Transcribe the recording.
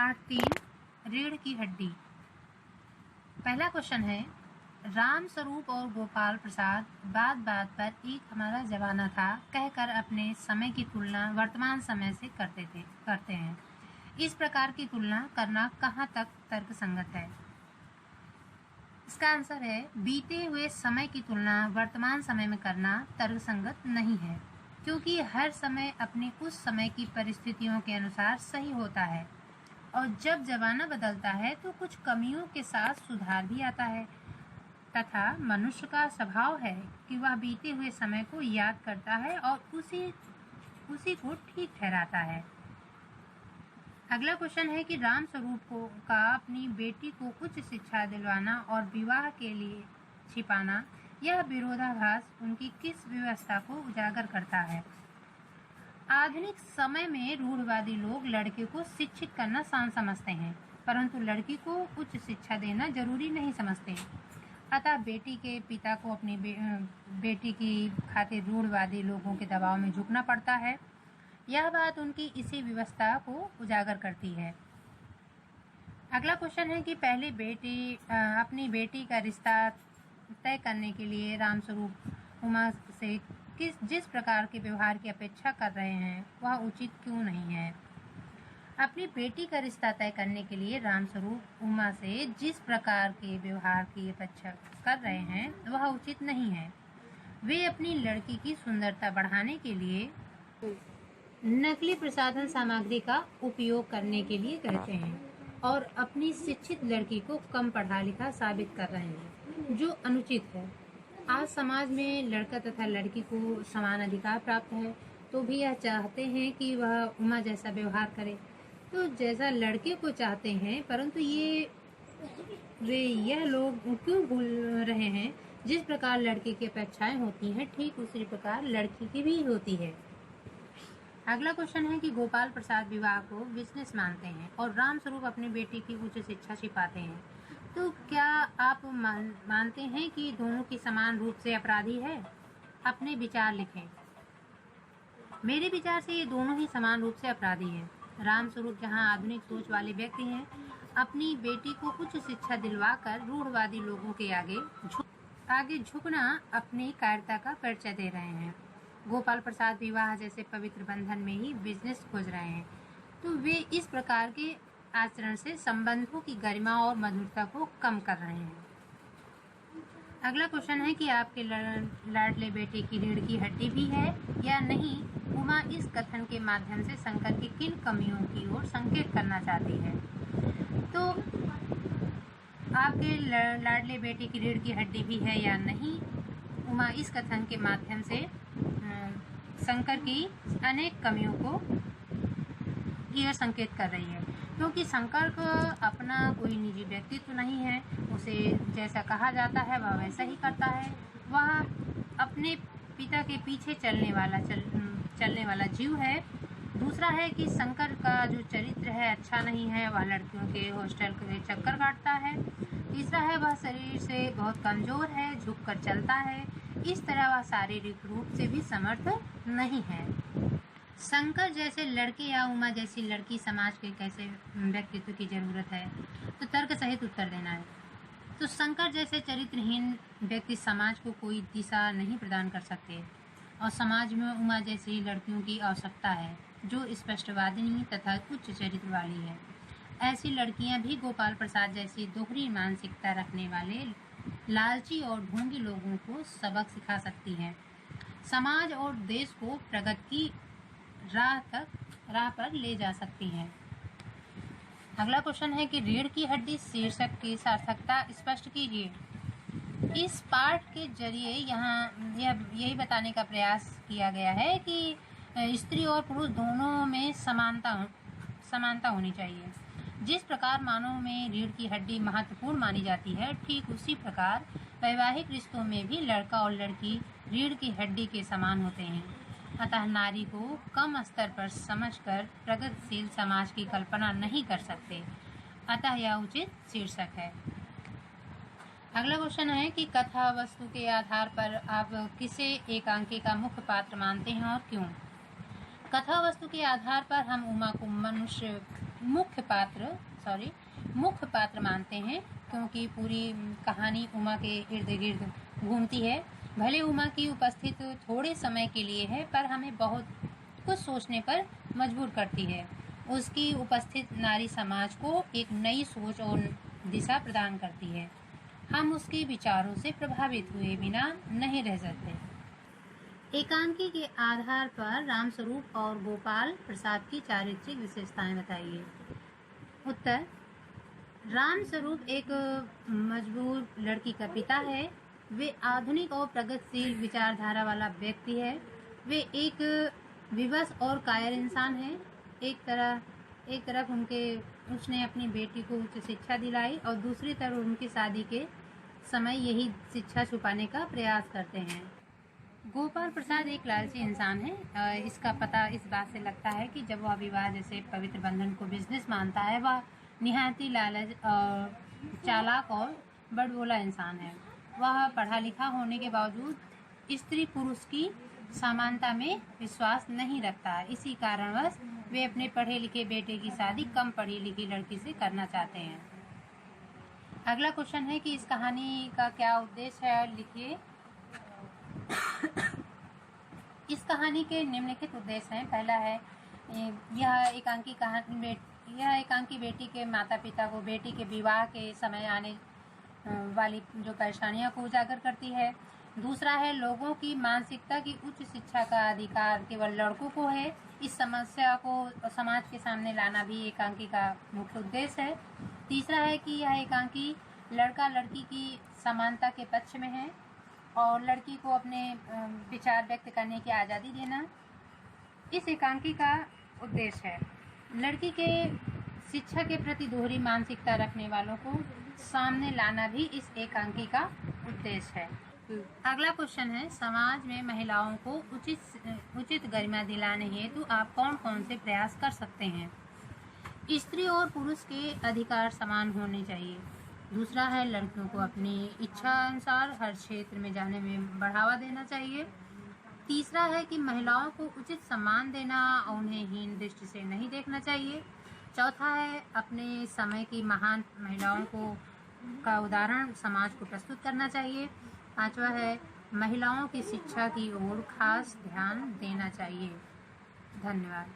पाठ 3 रीढ़ की हड्डी। पहला क्वेश्चन है, राम स्वरूप और गोपाल प्रसाद बात बात पर एक हमारा जमाना था कहकर अपने समय की तुलना वर्तमान समय से करते हैं। इस प्रकार की तुलना करना कहाँ तक तर्कसंगत है? इसका आंसर है, बीते हुए समय की तुलना वर्तमान समय में करना तर्कसंगत नहीं है, क्योंकि हर समय अपने उस समय की परिस्थितियों के अनुसार सही होता है और जब जमाना बदलता है तो कुछ कमियों के साथ सुधार भी आता है तथा मनुष्य का स्वभाव है कि वह बीते हुए समय को याद करता है और उसी को ठीक ठहराता है। अगला क्वेश्चन है कि राम स्वरूप का अपनी बेटी को उच्च शिक्षा दिलवाना और विवाह के लिए छिपाना, यह विरोधाभास उनकी किस व्यवस्था को उजागर करता है? आधुनिक समय में रूढ़वादी लोग लड़के को शिक्षित करना आसान समझते हैं, परंतु लड़की को उच्च शिक्षा देना जरूरी नहीं समझते। अतः बेटी के पिता को अपनी बेटी की खातिर रूढ़वादी लोगों के दबाव में झुकना पड़ता है। यह बात उनकी इसी व्यवस्था को उजागर करती है। अगला क्वेश्चन है कि पहले अपनी बेटी का रिश्ता तय करने के लिए रामस्वरूप उमा से जिस प्रकार के व्यवहार की अपेक्षा कर रहे हैं वह उचित क्यों नहीं है? अपनी बेटी का रिश्ता तय करने के लिए रामस्वरूप उमा से जिस प्रकार के व्यवहार की अपेक्षा कर रहे हैं वह उचित नहीं है। वे अपनी लड़की की सुंदरता बढ़ाने के लिए नकली प्रसाधन सामग्री का उपयोग करने के लिए कहते हैं और अपनी शिक्षित लड़की को कम पढ़ा लिखा साबित कर रहे हैं, जो अनुचित है। आज समाज में लड़का तथा लड़की को समान अधिकार प्राप्त है, तो भी यह चाहते हैं कि वह उमा जैसा व्यवहार करे, तो जैसा लड़के को चाहते हैं, परंतु यह लोग क्यों भूल रहे हैं जिस प्रकार लड़के की अपेक्षाएं होती हैं ठीक उसी प्रकार लड़की की भी होती है। अगला क्वेश्चन है कि गोपाल प्रसाद विवाह को बिजनेस मानते हैं और रामस्वरूप अपनी बेटी की उच्च शिक्षा छिपाते हैं, तो क्या आप मानते हैं कि दोनों की समान रूप से अपराधी है? अपने विचार लिखें। मेरे विचार से ये दोनों ही समान रूप से अपराधी हैं। रामस्वरूप जहां आधुनिक सोच वाले व्यक्ति हैं, अपनी बेटी को उच्च शिक्षा दिलवाकर रूढ़वादी लोगों के आगे झुकना अपनी कायरता का परिचय दे रहे हैं। गोपाल प्रसाद विवाह जैसे पवित्र बंधन में ही बिजनेस खोज रहे हैं, तो वे इस प्रकार के आचरण से संबंधों की गरिमा और मधुरता को कम कर रहे हैं। अगला क्वेश्चन है कि आपके लाडले बेटे की रीढ़ की हड्डी भी है या नहीं? उमा इस कथन के माध्यम से शंकर की किन कमियों की ओर संकेत करना चाहती है? तो आपके लाडले बेटे की रीढ़ की हड्डी भी है या नहीं? उमा इस कथन के माध्यम से शंकर की अनेक कमियों की ओर संकेत कर रही है, क्योंकि शंकर को अपना कोई निजी व्यक्तित्व नहीं है। उसे जैसा कहा जाता है वह वैसा ही करता है। वह अपने पिता के पीछे चलने वाला जीव है। दूसरा है कि शंकर का जो चरित्र है अच्छा नहीं है, वह लड़कियों के हॉस्टल के चक्कर काटता है। तीसरा है वह शरीर से बहुत कमजोर है, झुककर चलता है। इस तरह वह शारीरिक रूप से भी समर्थ नहीं है। शंकर जैसे लड़के या उमा जैसी लड़की समाज के कैसे व्यक्तित्व की जरूरत है? तो तर्क सहित उत्तर देना है। तो शंकर जैसे चरित्रहीन व्यक्ति समाज को कोई दिशा नहीं प्रदान कर सकते और समाज में उमा जैसी लड़कियों की आवश्यकता है जो स्पष्टवादिनी तथा उच्च चरित्र वाली है। ऐसी लड़कियां भी गोपाल प्रसाद जैसी दोहरी मानसिकता रखने वाले लालची और ढोंगी लोगों को सबक सिखा सकती हैं, समाज और देश को प्रगति की राह पर ले जा सकती हैं। अगला क्वेश्चन है कि रीढ़ की हड्डी शीर्षक की सार्थकता स्पष्ट कीजिए। इस पाठ के जरिए यहाँ यही बताने का प्रयास किया गया है कि स्त्री और पुरुष दोनों में समानता होनी चाहिए। जिस प्रकार मानव में रीढ़ की हड्डी महत्वपूर्ण मानी जाती है, ठीक उसी प्रकार वैवाहिक रिश्तों में भी लड़का और लड़की रीढ़ की हड्डी के समान होते हैं। अतः नारी को कम स्तर पर समझकर प्रगतिशील समाज की कल्पना नहीं कर सकते। अतः यह उचित शीर्षक है। अगला क्वेश्चन है कि कथा वस्तु के आधार पर आप किसे एकांकी का मुख्य पात्र मानते हैं और क्यों? कथा वस्तु के आधार पर हम उमा को मनुष्य मुख्य पात्र मानते हैं, क्योंकि पूरी कहानी उमा के इर्द गिर्द घूमती है। भले उमा की उपस्थित थोड़े समय के लिए है, पर हमें बहुत कुछ सोचने पर मजबूर करती है। उसकी उपस्थित नारी समाज को एक नई सोच और दिशा प्रदान करती है। हम उसके विचारों से प्रभावित हुए बिना नहीं रह सकते। एकांकी के आधार पर रामस्वरूप और गोपाल प्रसाद की चारित्रिक विशेषताएं बताइए। उत्तर: रामस्वरूप एक मजबूर लड़की का पिता है। वे आधुनिक और प्रगतिशील विचारधारा वाला व्यक्ति है। वे एक विवश और कायर इंसान है। एक तरफ उसने अपनी बेटी को उच्च शिक्षा दिलाई और दूसरी तरफ उनकी शादी के समय यही शिक्षा छुपाने का प्रयास करते हैं। गोपाल प्रसाद एक लालची इंसान है। इसका पता इस बात से लगता है कि जब वह विवाह जैसे पवित्र बंधन को बिजनेस मानता है, वह निहायती लालच और चालाक और बड़बोला इंसान है। वह पढ़ा लिखा होने के बावजूद स्त्री पुरुष की समानता में विश्वास नहीं रखता। इसी कारणवश वे अपने पढ़े लिखे बेटे की शादी कम पढ़ी लिखी लड़की से करना चाहते हैं। अगला क्वेश्चन है कि इस कहानी का क्या उद्देश्य है, लिखिए। इस कहानी के निम्नलिखित उद्देश्य हैं। पहला है, यह एकांकी बेटी के माता पिता को बेटी के विवाह के समय आने वाली जो परेशानियों को उजागर करती है। दूसरा है, लोगों की मानसिकता की उच्च शिक्षा का अधिकार केवल लड़कों को है। इस समस्या को समाज के सामने लाना भी एकांकी का मुख्य उद्देश्य है। तीसरा है कि यह एकांकी लड़का लड़की की समानता के पक्ष में है और लड़की को अपने विचार व्यक्त करने की आज़ादी देना इस एकांकी का उद्देश्य है। लड़की के शिक्षा के प्रति दोहरी मानसिकता रखने वालों को सामने लाना भी इस एकांकी का उद्देश्य है। अगला क्वेश्चन है, समाज में महिलाओं को उचित गरिमा दिलाने हेतु आप कौन कौन से प्रयास कर सकते हैं। स्त्री और पुरुष के अधिकार समान होने चाहिए। दूसरा है, लड़कियों को अपनी इच्छा अनुसार हर क्षेत्र में जाने में बढ़ावा देना चाहिए। तीसरा है कि महिलाओं को उचित सम्मान देना और उन्हें हीन दृष्टि से नहीं देखना चाहिए। चौथा है, अपने समय की महान महिलाओं का उदाहरण समाज को प्रस्तुत करना चाहिए। पांचवा है, महिलाओं की शिक्षा की ओर खास ध्यान देना चाहिए। धन्यवाद।